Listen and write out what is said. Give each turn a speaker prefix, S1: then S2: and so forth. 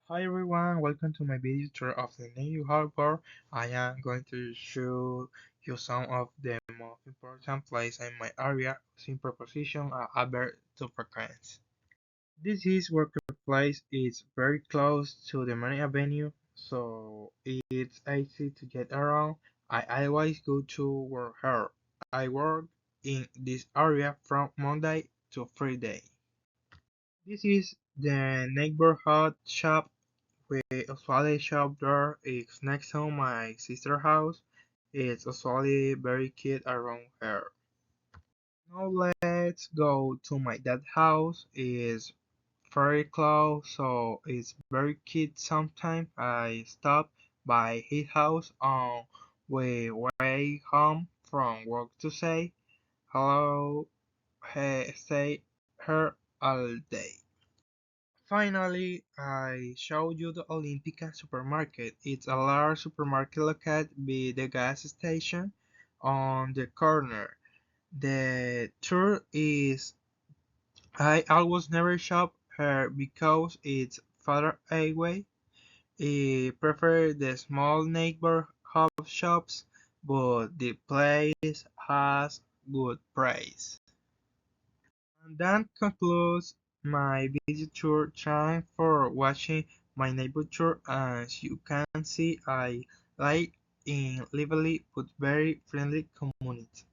S1: Hi everyone, welcome to my video tour of the new harbor. I am going to show you some of the most important places in my area using preposition and adverb to frequency. This is workplace is very close to the main avenue, so it's easy to get around. I always go to work here. I work in this area from Monday to Friday. This is the neighborhood shop. We usually shop there. It's next to my sister's house. It's usually very cute around here. Now let's go to my dad's house. It's very close, so it's very cute. Sometimes I stop by his house on my way home from work to say hello. He stay here all day. Finally, I showed you the Olympica supermarket. It's a large supermarket located by the gas station on the corner. The truth is, I almost never shop here because it's far away. I prefer the small neighborhood shops, but the place has good price. And that concludes my video tour. Thanks for watching my neighbor tour. As you can see, I live in lively but very friendly community.